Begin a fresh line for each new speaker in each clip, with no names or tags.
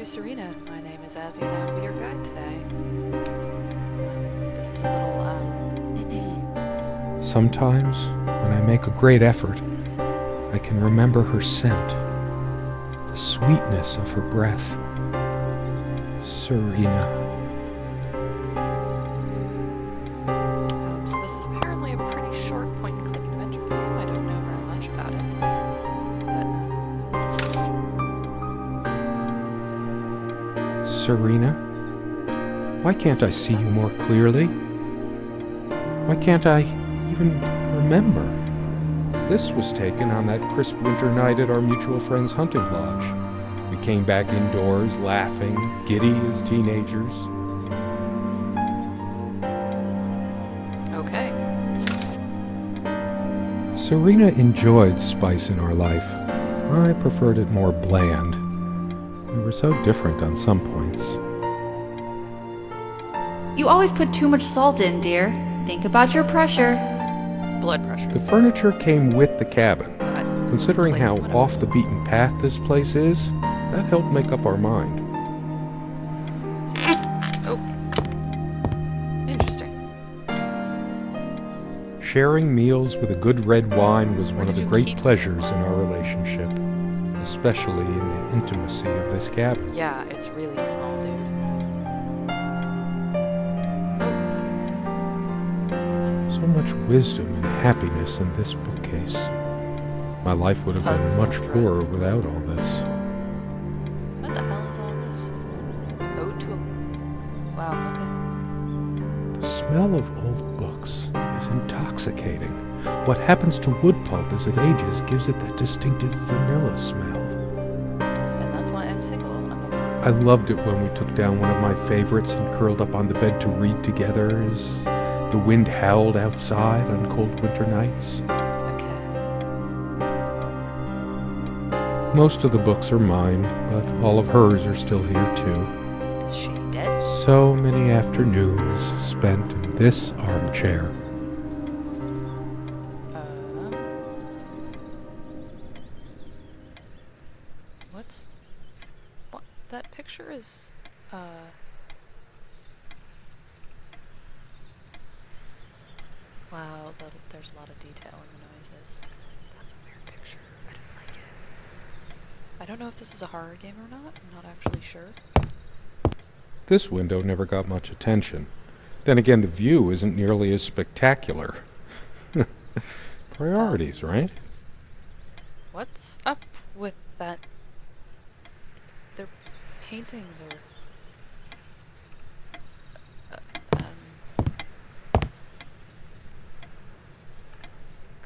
to Serena. My name is Azzy and I will be your guide today. This is a little,
Sometimes, when I make a great effort, I can remember her scent, the sweetness of her breath. Serena.
so this is apparently a pretty short point-and-click adventure game. I don't know very much about it. But,
Serena? Why can't I see you more clearly? Why can't I even remember? This was taken on that crisp winter night at our mutual friend's hunting lodge. We came back indoors, laughing, giddy as teenagers.
okay.
Serena enjoyed spice in our life. I preferred it more bland. We were so different on some points.
You always put too much salt in, dear. Think about your pressure.
Blood pressure.
The furniture came with the cabin. Considering how
Whatever.
off the beaten path this place is, that helped make up our mind.
Let's see. Oh. Interesting.
Sharing meals with a good red wine was
Where
one of
did
the
you
great
keep
pleasures in our relationship, especially in the intimacy of this cabin.
Yeah, it's really small, dude.
So much wisdom and happiness in this bookcase. My life would have
Pugs,
been much
drugs,
poorer without all this.
What the hell is all this? Ode to a... Wow, okay.
The smell of old books is intoxicating. What happens to wood pulp as it ages gives it that distinctive vanilla smell.
And that's why I'm single.
I loved it when we took down one of my favorites and curled up on the bed to read together as the wind howled outside on cold winter nights.
Okay.
Most of the books are mine, but all of hers are still here too.
Is she dead?
So many afternoons spent in this armchair.
What's... What? That picture is... Wow, there's a lot of detail in the noises. That's a weird picture. I don't like it. I don't know if this is a horror game or not. I'm not actually sure.
This window never got much attention. Then again, the view isn't nearly as spectacular. Priorities, right?
What's up with that? Their paintings or...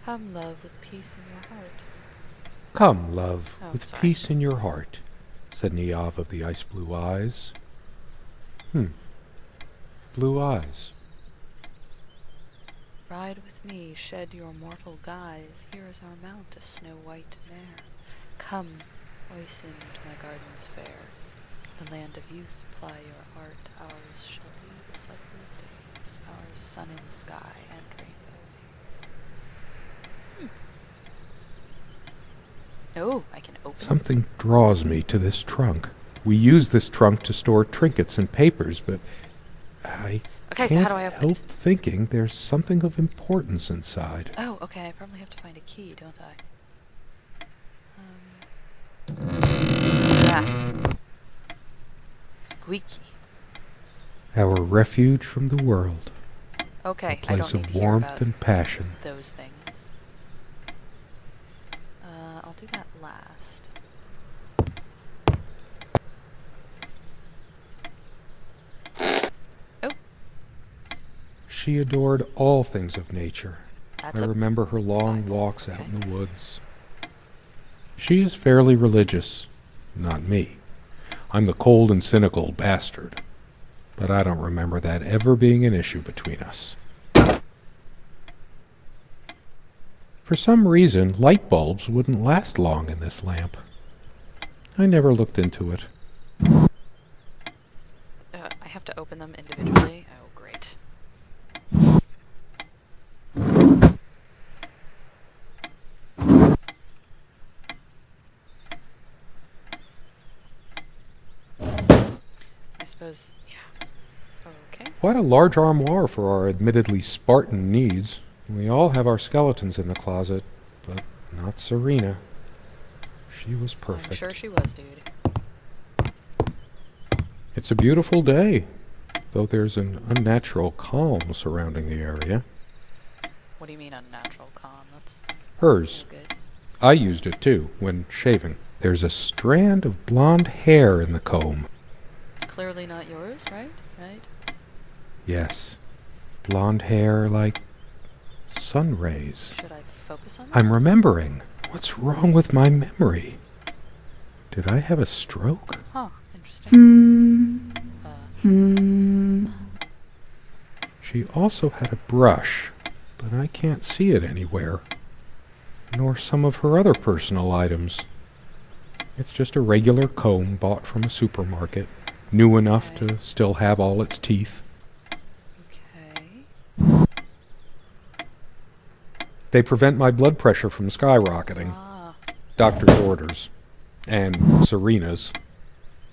Come, love, with peace in your heart.
Come, love,
Oh,
with
sorry.
peace in your heart, said Niamh of the ice-blue eyes. Blue eyes.
Ride with me, shed your mortal guise. Here is our mount, a snow-white mare. Come, oisen to my gardens fair. The land of youth, ply your art. Ours shall be the cycle of days. Ours sun and sky and rainbow waves. Oh, I can open it.
Something draws me to this trunk. We use this trunk to store trinkets and papers, but I
Okay, so
can't
how do I open
help
it?
thinking there's something of importance inside.
Oh, okay, I probably have to find a key, don't I? Ah. Squeaky.
Our refuge from the world.
Okay,
A
I
place
don't need
of
to hear
warmth
about
and passion.
those things. I'll do that last. Oh,
She adored all things of nature.
that's
I
a...
remember her long
Bible,
walks out
okay.
in the woods. She is fairly religious. Not me. I'm the cold and cynical bastard. But I don't remember that ever being an issue between us. For some reason, light bulbs wouldn't last long in this lamp. I never looked into it.
I have to open them individually. Oh, great. suppose, yeah. Okay.
Quite a large armoire for our admittedly Spartan needs. We all have our skeletons in the closet, but not Serena. She was perfect.
I'm sure she was, dude.
It's a beautiful day, though there's an unnatural calm surrounding the area.
What do you mean unnatural calm? That's
Hers.
no good.
I used it too, when shaving. There's a strand of blonde hair in the comb.
Clearly not yours, right? Right?
Yes. Blonde hair like sun rays.
Should I focus on that?
I'm remembering. What's wrong with my memory? Did I have a stroke?
Huh, interesting.
She also had a brush, but I can't see it anywhere. Nor some of her other personal items. It's just a regular comb bought from a supermarket, new enough to still have all its teeth.
Okay.
They prevent my blood pressure from skyrocketing.
Ah.
Doctor's orders. And Serena's.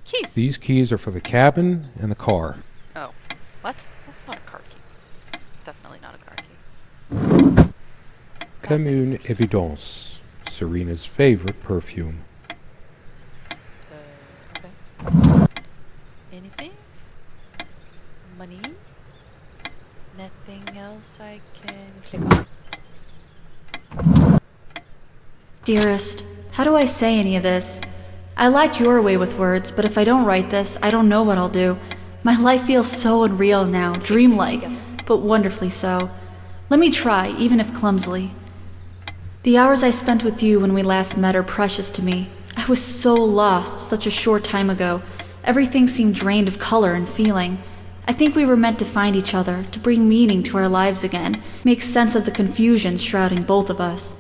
Keys!
These keys are for the cabin and the car.
Oh. What? That's not a car key. Definitely not a car key.
Comme une évidence. Serena's favorite perfume.
Okay. Anything? Money? Nothing else I can click on?
Dearest, how do I say any of this? I like your way with words, but if I don't write this, I don't know what I'll do. My life feels so unreal now, dreamlike, but wonderfully so. Let me try, even if clumsily. The hours I spent with you when we last met are precious to me. I was so lost such a short time ago. Everything seemed drained of color and feeling. I think we were meant to find each other, to bring meaning to our lives again, make sense of the confusion shrouding both of us.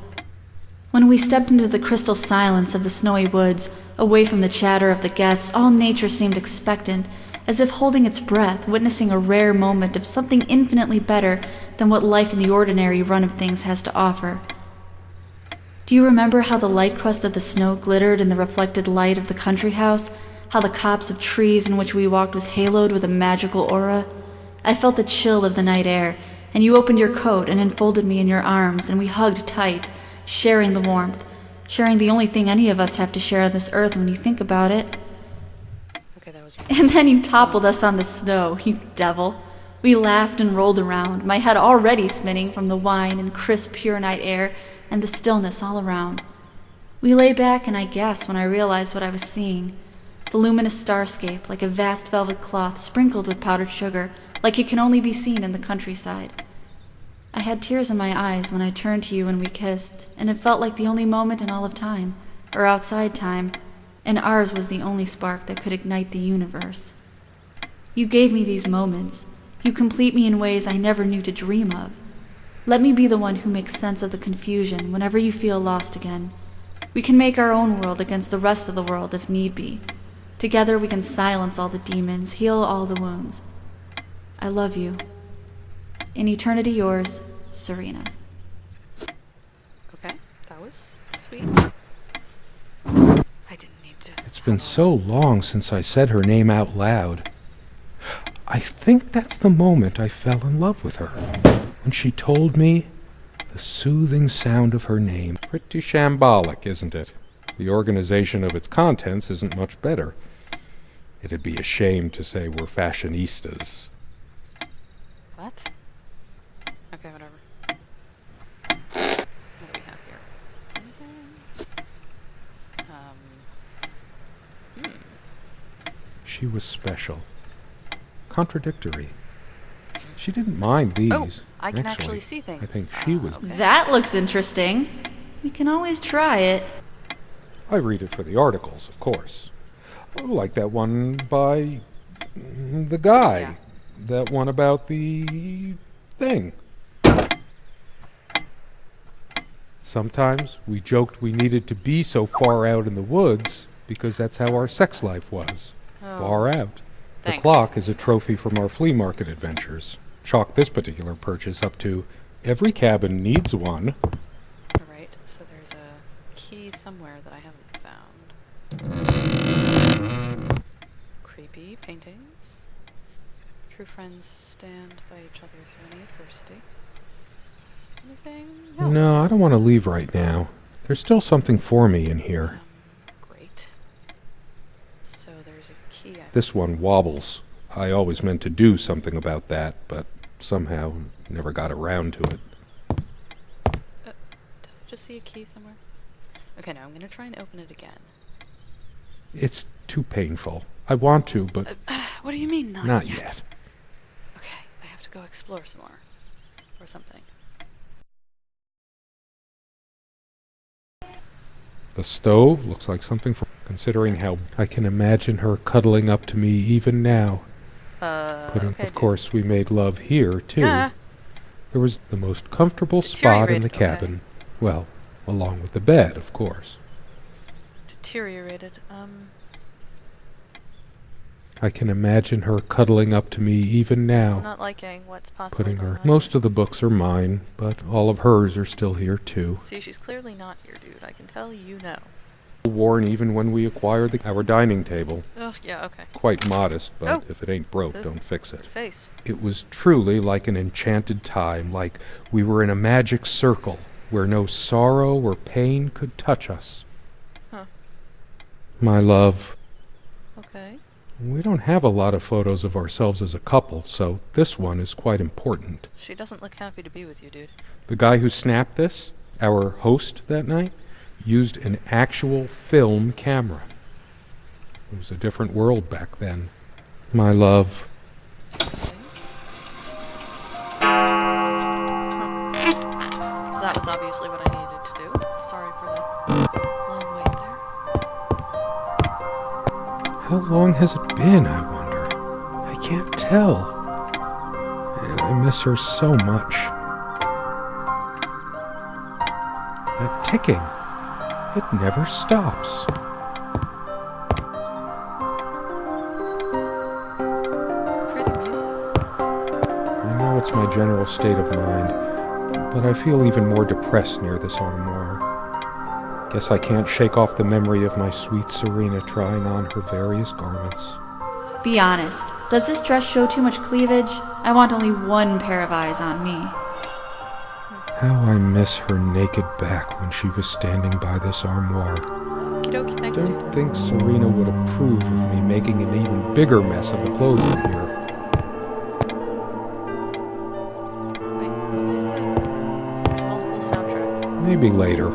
When we stepped into the crystal silence of the snowy woods, away from the chatter of the guests, all nature seemed expectant, as if holding its breath, witnessing a rare moment of something infinitely better than what life in the ordinary run of things has to offer. Do you remember how the light crust of the snow glittered in the reflected light of the country house? How the copse of trees in which we walked was haloed with a magical aura? I felt the chill of the night air, and you opened your coat and enfolded me in your arms, and we hugged tight, sharing the warmth, sharing the only thing any of us have to share on this earth when you think about it.
Okay, that was...
And then you toppled us on the snow, you devil. We laughed and rolled around, my head already spinning from the wine and crisp, pure night air and the stillness all around. We lay back, and I gasped when I realized what I was seeing. The luminous starscape, like a vast velvet cloth sprinkled with powdered sugar, like it can only be seen in the countryside. I had tears in my eyes when I turned to you and we kissed, and it felt like the only moment in all of time, or outside time, and ours was the only spark that could ignite the universe. You gave me these moments. You complete me in ways I never knew to dream of. Let me be the one who makes sense of the confusion whenever you feel lost again. We can make our own world against the rest of the world if need be. Together we can silence all the demons, heal all the wounds. I love you. In eternity yours, Serena.
Okay, that was sweet. I didn't need to...
It's been so long since I said her name out loud. I think that's the moment I fell in love with her. When she told me the soothing sound of her name. Pretty shambolic, isn't it? The organization of its contents isn't much better. It'd be a shame to say we're fashionistas.
What? Okay, whatever. What do we have here? Anything?
She was special. Contradictory. She didn't mind these.
Oh, I can actually see things.
I think she was...
Okay.
That looks interesting. We can always try it.
I read it for the articles, of course. Like that one by the guy.
Yeah.
That one about the thing. Sometimes we joked we needed to be so far out in the woods because that's how our sex life was.
Oh.
Far out. The
Thanks.
clock is a trophy from our flea market adventures. Chalk this particular purchase up to every cabin needs one.
Alright, so there's a key somewhere that I haven't found. creepy paintings. True friends stand by each other through any adversity. Anything?
No, I
nothing
don't want to
else.
leave right now. There's still something for me in here.
Great. So there's a key.
This one wobbles. I always meant to do something about that, but somehow never got around to it.
Did I just see a key somewhere? Okay, now I'm gonna try and open it again.
It's too painful. I want to, but
What do you mean,
not yet.
Okay, I have to go explore some more. Or something.
The stove looks like something for considering how I can imagine her cuddling up to me even now.
Okay,
Of course, we made love here, too.
Yeah.
There was the most comfortable spot in the
Deteriorated, okay.
cabin. Well, along with the bed, of course.
Deteriorated.
I can imagine her cuddling up to me even
I'm
now.
not liking what's possibly
Putting
going
her.
on.
Most of the books are mine, but all of hers are still here, too.
See, she's clearly not here, dude. I can tell you know.
Worn even when we acquired our dining table.
Ugh, yeah, okay.
Quite modest, but
Oh.
if it ain't broke,
Ugh.
don't fix it.
Good face.
It was truly like an enchanted time, like we were in a magic circle where no sorrow or pain could touch us.
Huh.
My love,
Okay.
we don't have a lot of photos of ourselves as a couple, so this one is quite important.
She doesn't look happy to be with you, dude.
The guy who snapped this, our host that night, used an actual film camera. It was a different world back then. My love,
Okay. So that was obviously what I needed to do. Sorry for the long wait there.
how long has it been, I wonder? I can't tell. And I miss her so much. That ticking, it never stops.
Pretty music.
I know it's my general state of mind, but I feel even more depressed near this armoire. Guess I can't shake off the memory of my sweet Serena trying on her various garments.
Be honest. Does this dress show too much cleavage? I want only one pair of eyes on me.
How I miss her naked back when she was standing by this armoire.
Okie dokie, thanks, dude.
Don't think Serena would approve of me making an even bigger mess of the clothes in here.
Wait, what was that? There's multiple soundtracks.
Maybe later.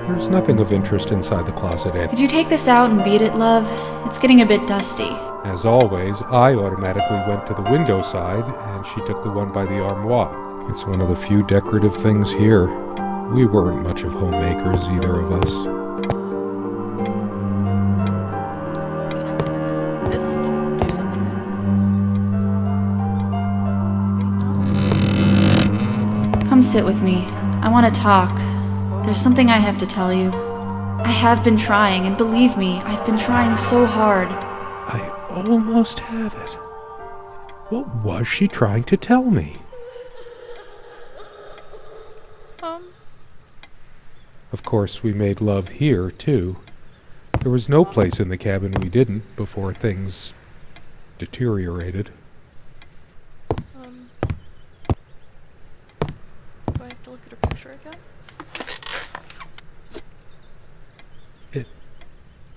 There's nothing of interest inside the closet
Could
end.
you take this out and beat it, love? It's getting a bit dusty.
As always, I automatically went to the window side, and she took the one by the armoire. It's one of the few decorative things here. We weren't much of homemakers, either of us.
Can I convince this to do something? Maybe not.
Come sit with me. I want to talk. There's something I have to tell you. I have been trying, and believe me, I've been trying so hard.
I almost have it. What was she trying to tell me? Of course, we made love here, too. There was no place in the cabin we didn't before things deteriorated.
Do I have to look at her picture again?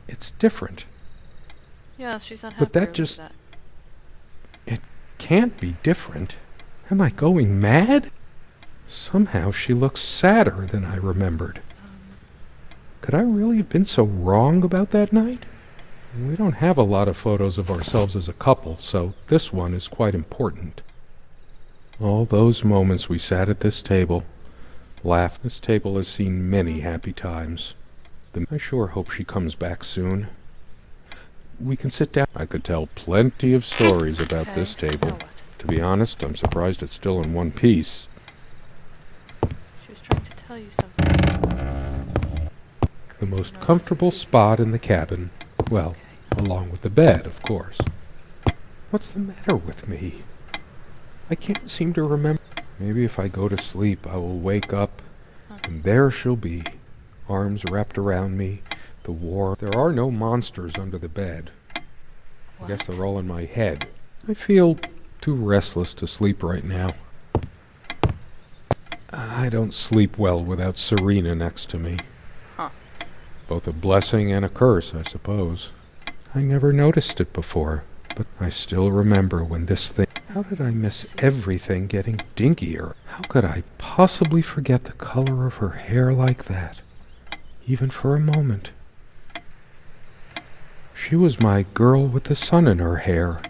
It's different.
Yeah, she's unhappy.
But that just... It can't be different. Am I going mad? Somehow she looks sadder than I remembered. Could I really have been so wrong about that night? We don't have a lot of photos of ourselves as a couple, so this one is quite important. All those moments we sat at this table, laughed. This table has seen many happy times. I sure hope she comes back soon. We can sit down. I could tell plenty of stories about
Okay,
this
so now
table.
what?
To be honest, I'm surprised it's still in one piece.
She was trying to tell you something.
The most comfortable spot in the cabin. Well, along with the bed, of course. What's the matter with me? I can't seem to remember. Maybe if I go to sleep, I will wake up, and there she'll be, arms wrapped around me, the war. There are no monsters under the bed. I guess
What?
they're all in my head. I feel too restless to sleep right now. I don't sleep well without Serena next to me.
Huh.
Both a blessing and a curse, I suppose. I never noticed it before, but I still remember when this thing... How did I miss everything getting dinkier? How could I possibly forget the color of her hair like that? Even for a moment. She was my girl with the sun in her hair.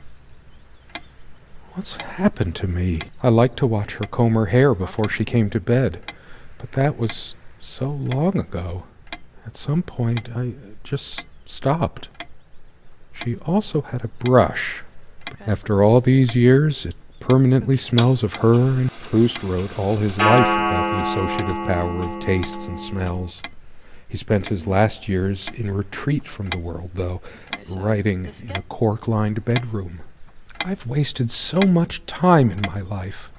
What's happened to me? I liked to watch her comb her hair before she came to bed, but that was so long ago. At some point, I just stopped. She also had a brush.
Okay.
After all these years, it permanently smells of her, and Proust wrote all his life about the associative power of tastes and smells. He spent his last years in retreat from the world, though,
Okay, so
writing
this
in
guy?
a cork-lined bedroom. I've wasted so much time in my life.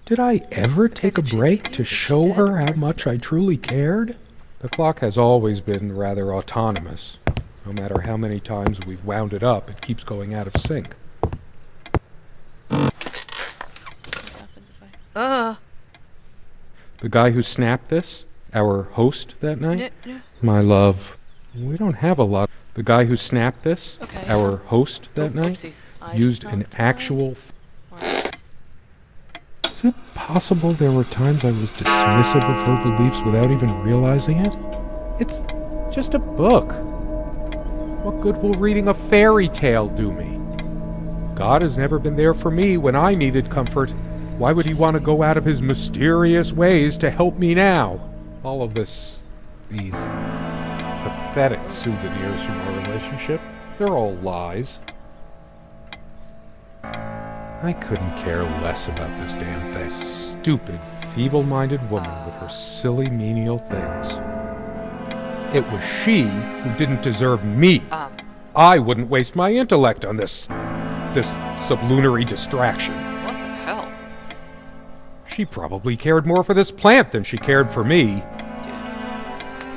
Did I ever take a
did she
break
leave you?
to
Was she
show
dead
her
or-
how much I truly cared? The clock has always been rather autonomous. No matter how many times we've wound it up, it keeps going out of sync.
What happens if I...
The guy who snapped this, our host that night,
Yeah.
my love, we don't have a lot. The guy who snapped this,
Okay.
our host that night,
Oopsies. I
used
just
an
knocked my
actual...
arms.
Is it possible there were times I was dismissive of her beliefs without even realizing it? It's just a book. What good will reading a fairy tale do me? God has never been there for me when I needed comfort. Why would he want to go out of his mysterious ways to help me now? All of these pathetic souvenirs from our relationship, they're all lies. I couldn't care less about this damn thing. Stupid, feeble-minded woman with her silly menial things. It was she who didn't deserve me. I wouldn't waste my intellect on this sublunary distraction.
What the hell?
She probably cared more for this plant than she cared for me.
Dude.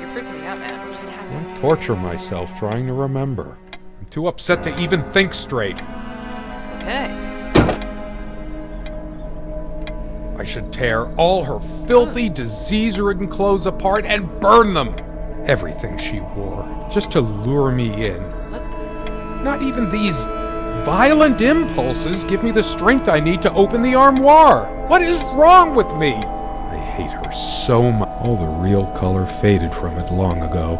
You're freaking me out, man. What just happened?
I torture myself trying to remember. I'm too upset to even think straight.
Okay.
I should tear all her filthy, disease-ridden clothes apart and burn them. Everything she wore, just to lure me in.
What the...
Not even these violent impulses give me the strength I need to open the armoire. What is wrong with me? I hate her so much. All the real color faded from it long ago.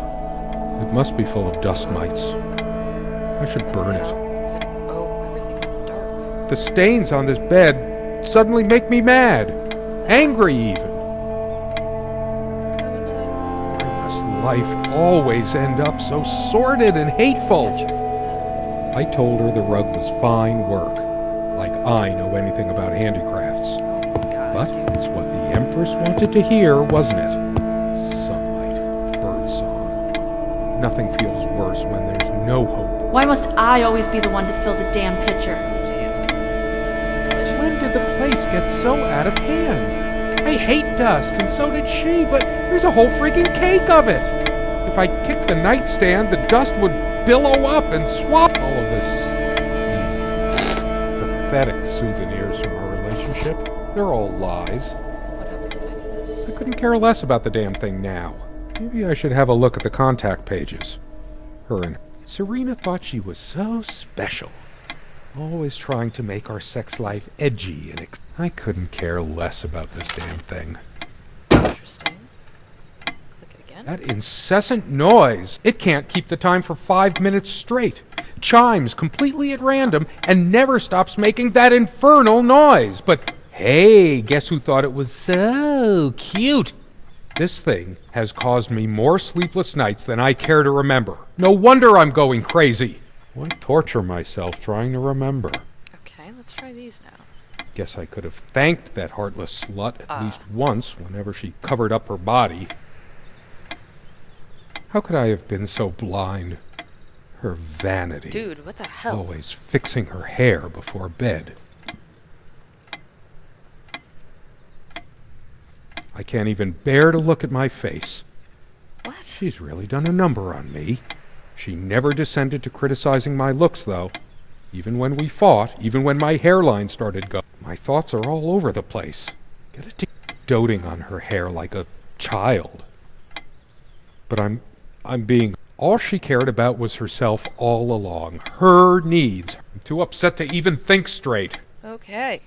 It must be full of dust mites. I should burn it.
Is it... Oh, everything went dark.
The stains on this bed suddenly make me mad. Angry even.
I would say...
Why must life always end up so sordid and hateful? I told her the rug was fine work. Like I know anything about handicrafts.
God,
But
dude.
it's what the Empress wanted to hear, wasn't it? Sunlight, birdsong. Nothing feels worse when there's no hope.
Why must I always be the one to fill the damn pitcher?
When did the place get so out of hand? I hate dust, and so did she, but there's a whole freaking cake of it. If I kicked the nightstand, the dust would billow up and swap. All of these pathetic souvenirs from our relationship, they're all lies.
What happens if I do this?
I couldn't care less about the damn thing now. Maybe I should have a look at the contact pages. Her and Serena thought she was so special. Always trying to make our sex life edgy and I couldn't care less about this damn thing.
Interesting. Click it again.
That incessant noise! It can't keep the time for 5 minutes straight. Chimes completely at random and never stops making that infernal noise. But hey, guess who thought it was so cute? This thing has caused me more sleepless nights than I care to remember. No wonder I'm going crazy. Why torture myself trying to remember?
Okay, let's try these now.
Guess I could have thanked that heartless slut at least once whenever she covered up her body. How could I have been so blind? Her vanity.
Dude, what the hell?
Always fixing her hair before bed. I can't even bear to look at my face.
What?
She's really done a number on me. She never descended to criticizing my looks, though. Even when we fought, even when my hairline started going. My thoughts are all over the place. Get it doting on her hair like a child. But I'm being... All she cared about was herself all along. Her needs. I'm too upset to even think straight.
Okay.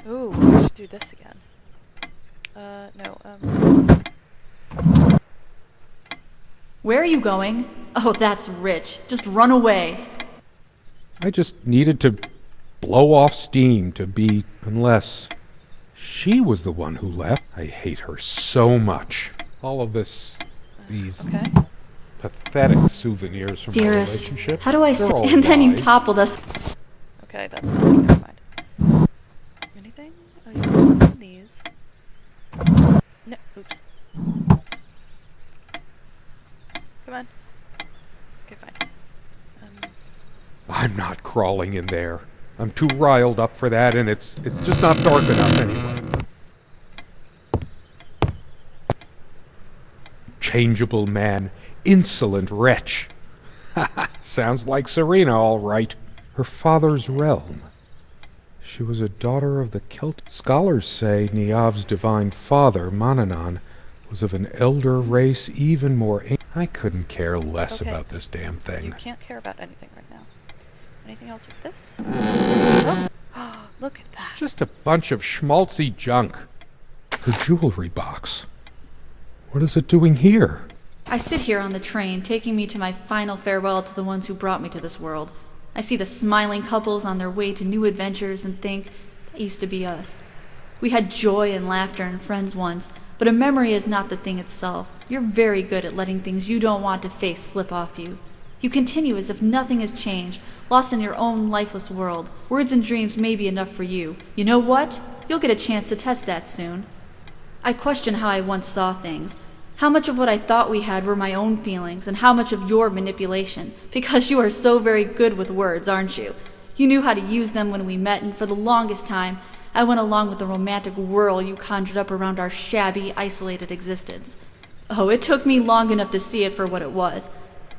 Ooh, we should do this again. No.
Where are you going? Oh, that's rich. Just run away.
I just needed to blow off steam to be... Unless she was the one who left. I hate her so much. All of this... These
Okay.
pathetic souvenirs from our
Dearest,
relationship.
how do I
They're
say?
all
And then you
lies.
toppled us.
Okay, that's nothing. Never mind. Anything? Oh, you can put on these. No. Oops. Come on. Okay, fine.
I'm not crawling in there. I'm too riled up for that, and it's just not dark enough anyway. Changeable man, insolent wretch. Sounds like Serena, all right. Her father's realm. She was a daughter of the Celtic. Scholars say Niamh's divine father, Manannán, was of an elder race even more... I couldn't care less
Okay.
about this damn
You
thing.
can't care about anything right now. Anything else with this? Oh, look at that.
Just a bunch of schmaltzy junk. Her jewelry box. What is it doing here?
I sit here on the train, taking me to my final farewell to the ones who brought me to this world. I see the smiling couples on their way to new adventures and think, that used to be us. We had joy and laughter and friends once, but a memory is not the thing itself. You're very good at letting things you don't want to face slip off you. You continue as if nothing has changed, lost in your own lifeless world. Words and dreams may be enough for you. You know what? You'll get a chance to test that soon. I question how I once saw things. How much of what I thought we had were my own feelings, and how much of your manipulation. Because you are so very good with words, aren't you? You knew how to use them when we met, and for the longest time, I went along with the romantic whirl you conjured up around our shabby, isolated existence. Oh, it took me long enough to see it for what it was.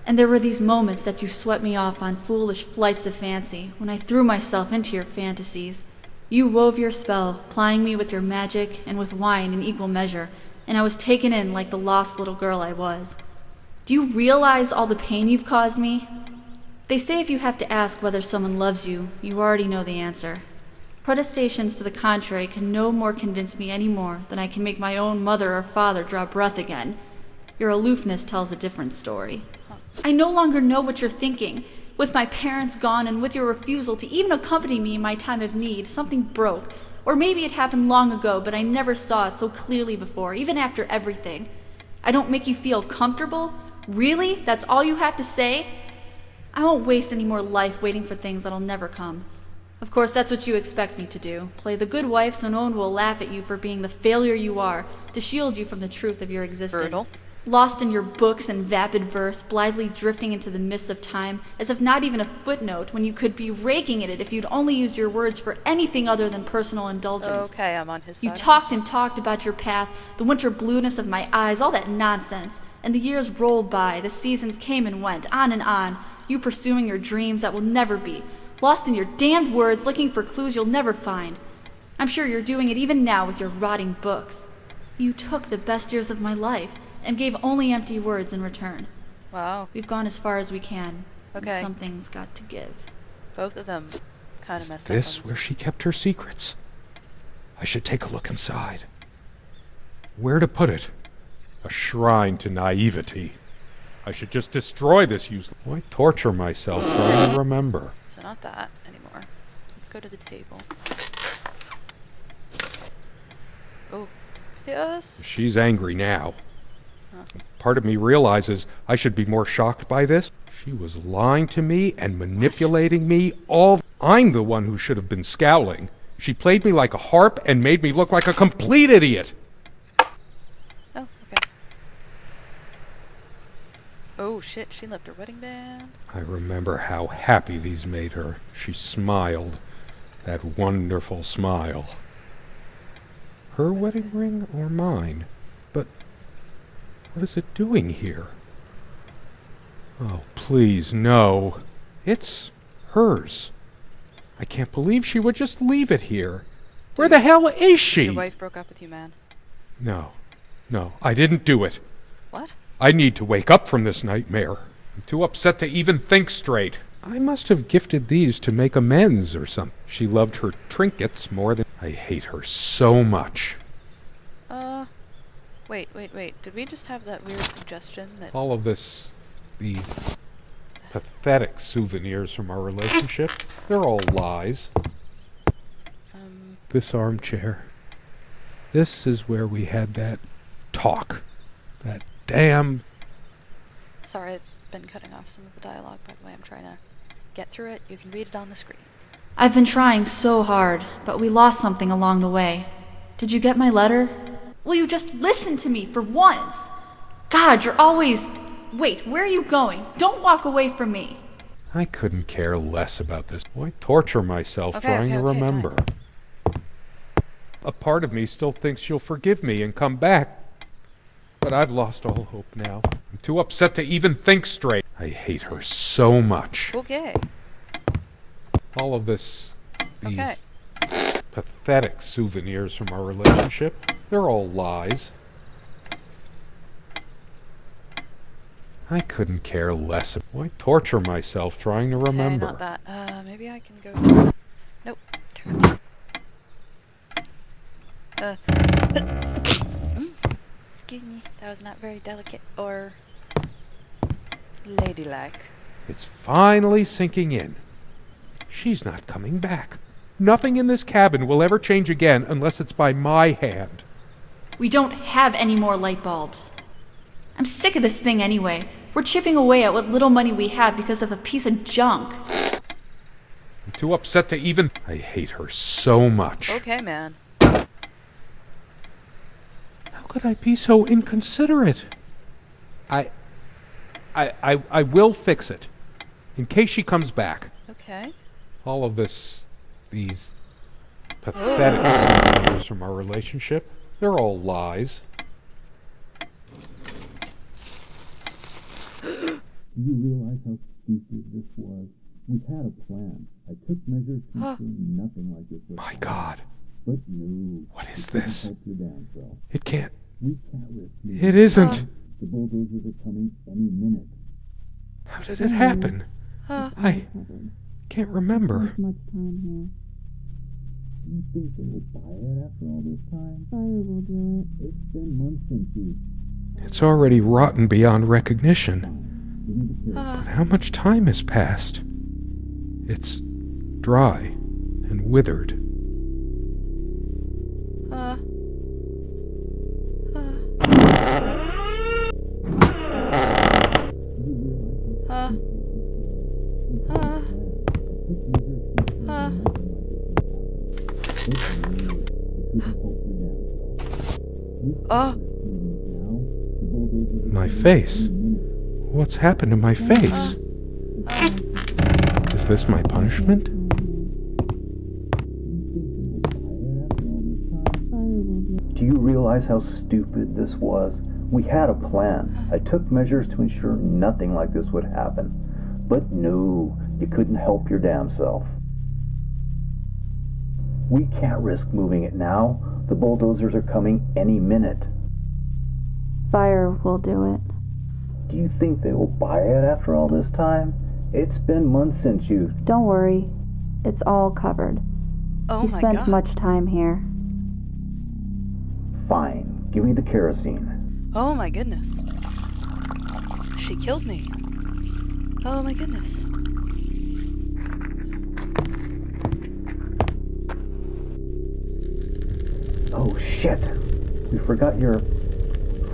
And there were these moments that you swept me off on foolish flights of fancy, when I threw myself into your fantasies. You wove your spell, plying me with your magic and with wine in equal measure, and I was taken in like the lost little girl I was. Do you realize all the pain you've caused me? They say if you have to ask whether someone loves you, you already know the answer. Protestations to the contrary can no more convince me any more than I can make my own mother or father draw breath again. Your aloofness tells a different story. I no longer know what you're thinking. With my parents gone and with your refusal to even accompany me in my time of need, something broke. Or maybe it happened long ago, but I never saw it so clearly before, even after everything. I don't make you feel comfortable? Really? That's all you have to say? I won't waste any more life waiting for things that'll never come. Of course, that's what you expect me to do. Play the good wife so no one will laugh at you for being the failure you are, to shield you from the truth of your existence.
Brutal.
Lost in your books and vapid verse, blithely drifting into the mists of time, as if not even a footnote, when you could be raking at it if you'd only used your words for anything other than personal indulgence.
Okay, I'm on his side.
You talked and talked about your path, the winter blueness of my eyes, all that nonsense. And the years rolled by, the seasons came and went, on, you pursuing your dreams that will never be, lost in your damned words, looking for clues you'll never find. I'm sure you're doing it even now with your rotting books. You took the best years of my life, and gave only empty words in return.
Wow.
We've gone as far as we can.
Okay.
And something's got to give.
Both of them kind of messed up.
This
on
where she kept her secrets? I should take a look inside. Where to put it? A shrine to naivety. I should just destroy this useless... Why torture myself trying to remember?
So not that anymore. Let's go to the table. Oh, yes.
She's angry now. Part of me realizes I should be more shocked by this. She was lying to me and manipulating me all... I'm the one who should have been scowling. She played me like a harp and made me look like a complete idiot.
Oh, okay. Oh shit, she left her wedding band.
I remember how happy these made her. She smiled. That wonderful smile. Her wedding ring or mine? But what is it doing here? Oh, please, no. It's hers. I can't believe she would just leave it here. Where the hell is she?
Your wife broke up with you, man.
No, I didn't do it.
What?
I need to wake up from this nightmare. I'm too upset to even think straight. I must have gifted these to make amends or something. She loved her trinkets more than... I hate her so much.
Wait. Did we just have that weird suggestion that...
All of these pathetic souvenirs from our relationship, they're all lies. This armchair. This is where we had that talk. That damn...
Sorry, I've been cutting off some of the dialogue, by the way. I'm trying to get through it. You can read it on the screen.
I've been trying so hard, but we lost something along the way. Did you get my letter? Will you just listen to me for once? God, you're always... Wait, where are you going? Don't walk away from me.
I couldn't care less about this. Why torture myself trying to remember?
Fine.
A part of me still thinks you'll forgive me and come back. But I've lost all hope now. I'm too upset to even think straight. I hate her so much.
Okay.
All of these
Okay.
pathetic souvenirs from our relationship, they're all lies. I couldn't care less. Why torture myself trying to remember?
Okay, not that. Maybe I can go... Nope. Excuse me, that was not very delicate or ladylike.
It's finally sinking in. She's not coming back. Nothing in this cabin will ever change again unless it's by my hand.
We don't have any more light bulbs. I'm sick of this thing anyway. We're chipping away at what little money we have because of a piece of junk.
I'm too upset to even... I hate her so much.
Okay, man.
How could I be so inconsiderate? I will fix it. In case she comes back.
Okay.
All of these pathetic souvenirs from our relationship, they're all lies.
Do you realize how stupid this was? We had a plan. I took measures to ensure nothing like this would
My
happen.
God.
But no.
What is
you couldn't
this?
help your damn self.
It can't...
We can't risk losing.
It isn't.
The bulldozers are coming any minute.
How did it happen? I can't remember.
Much time here.
Do you think they will buy it after all this time?
Fire will do it.
It's been months since you...
It's already rotten beyond recognition.
Give me the
But
carrot.
how much time has passed? It's dry and withered. My face? What's happened to my face? Is this my punishment?
Do you realize how stupid this was? We had a plan. I took measures to ensure nothing like this would happen. But no, you couldn't help your damn self. We can't risk moving it now. The bulldozers are coming any minute.
Fire will do it.
Do you think they will buy it after all this time? It's been months since you...
Don't worry. It's all covered.
Oh
You
my
spent
god.
much time here.
Fine, give me the kerosene.
Oh my goodness. She killed me. Oh my goodness.
Oh shit! We forgot your...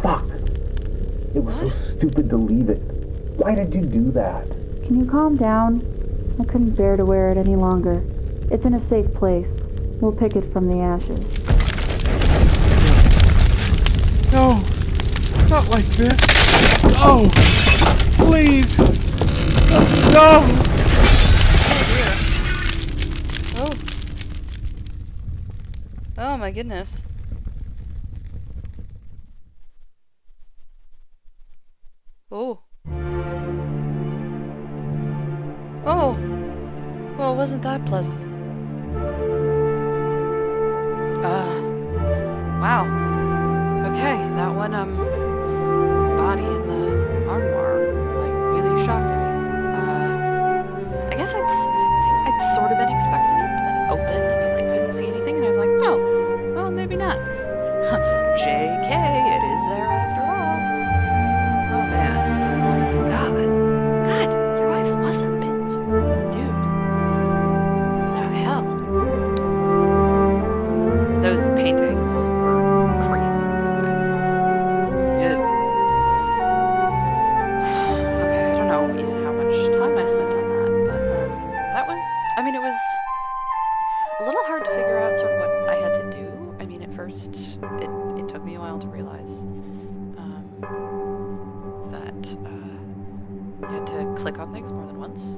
Fuck! It was so stupid to leave it. Why did you do that?
Can you calm down? I couldn't bear to wear it any longer. It's in a safe place. We'll pick it from the ashes.
No, not like this. Oh, please. No.
Oh. Oh my goodness. Oh. Oh. Oh! Well, wasn't that pleasant? Wow. Okay, that one, body in the armoire, like, really shocked me. I guess I'd sort of been expecting it, but then it opened and you, like, couldn't see anything, and I was like, oh, well, maybe not. JK, it is there after all. Oh, man. Oh, my God. God, your wife was a bitch. Dude. The hell? Those paintings were crazy, by the way. Yeah. Okay, I don't know even how much time I spent on that, but that was, I mean, it was a little hard to figure out sort of what I had to do. I mean, at first, it took me a while to realize that you had to click on things more than once.